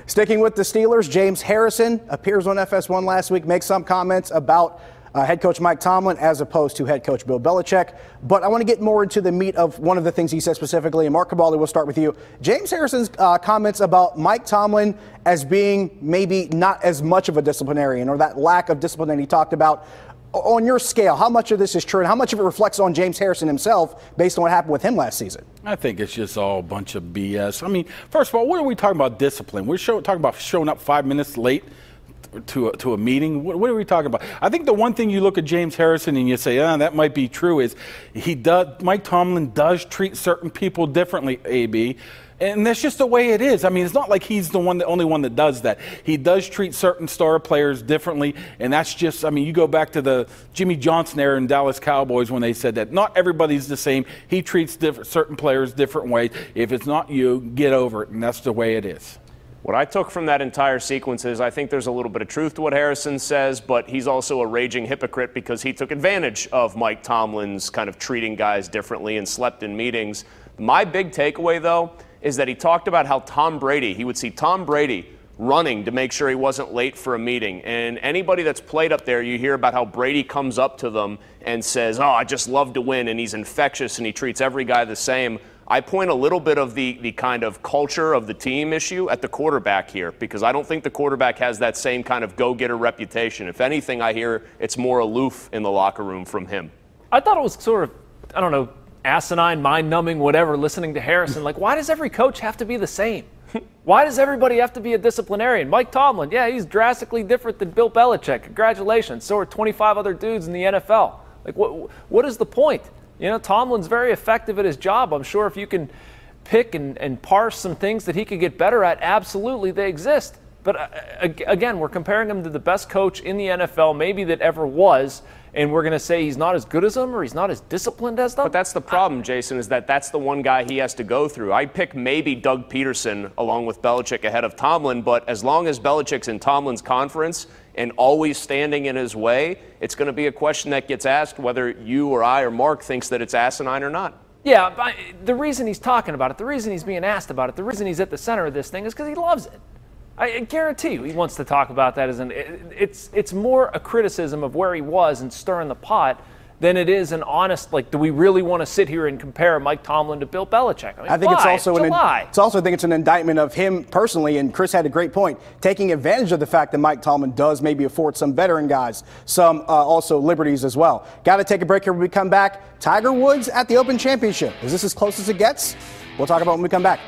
Sticking with the Steelers, James Harrison appears on FS1 last week, makes some comments about head coach Mike Tomlin as opposed to head coach Bill Belichick. But I want to get more into the meat of one of the things he said specifically. And Mark Kaboly, we'll start with you. James Harrison's comments about Mike Tomlin as being maybe not as much of a disciplinarian, or that lack of discipline that he talked about. On your scale, how much of this is true and how much of it reflects on James Harrison himself based on what happened with him last season? I think it's just all a bunch of BS. I mean, first of all, what are we talking about discipline? We're talking about showing up 5 minutes late to a meeting. What are we talking about? I think the one thing you look at James Harrison and you say, that might be true, is Mike Tomlin does treat certain people differently, AB. And that's just the way it is. I mean, it's not like he's the only one that does that. He does treat certain star players differently, and that's just, I mean, you go back to the Jimmy Johnson era in Dallas Cowboys when they said that not everybody's the same. He treats certain players different ways. If it's not you, get over it, and that's the way it is. What I took from that entire sequence is I think there's a little bit of truth to what Harrison says, but he's also a raging hypocrite because he took advantage of Mike Tomlin's kind of treating guys differently and slept in meetings. My big takeaway, though, is that he talked about how he would see Tom Brady running to make sure he wasn't late for a meeting. And anybody that's played up there, you hear about how Brady comes up to them and says, oh, I just love to win, and he's infectious and he treats every guy the same. I point a little bit of the kind of culture of the team issue at the quarterback here, because I don't think the quarterback has that same kind of go-getter reputation. If anything, I hear it's more aloof in the locker room from him. I thought it was sort of, I don't know, asinine, mind-numbing, whatever, listening to Harrison. Like, why does every coach have to be the same? Why does everybody have to be a disciplinarian? Mike Tomlin, yeah, he's drastically different than Bill Belichick. Congratulations. So are 25 other dudes in the NFL. Like, what is the point? You know, Tomlin's very effective at his job. I'm sure if you can pick and parse some things that he could get better at, absolutely they exist. But again, we're comparing him to the best coach in the NFL maybe that ever was, and we're going to say he's not as good as them or he's not as disciplined as them? But that's the problem, Jason, is that's the one guy he has to go through. I'd pick maybe Doug Peterson along with Belichick ahead of Tomlin, but as long as Belichick's in Tomlin's conference and always standing in his way, it's going to be a question that gets asked whether you or I or Mark thinks that it's asinine or not. Yeah, but the reason he's talking about it, the reason he's being asked about it, the reason he's at the center of this thing is because he loves it. I guarantee you he wants to talk about that. It's more a criticism of where he was and stirring the pot than it is an honest, like, do we really want to sit here and compare Mike Tomlin to Bill Belichick? I mean, I think why? it's also I think it's an indictment of him personally, and Chris had a great point, taking advantage of the fact that Mike Tomlin does maybe afford some veteran guys some also liberties as well. Got to take a break here when we come back. Tiger Woods at the Open Championship. Is this as close as it gets? We'll talk about it when we come back.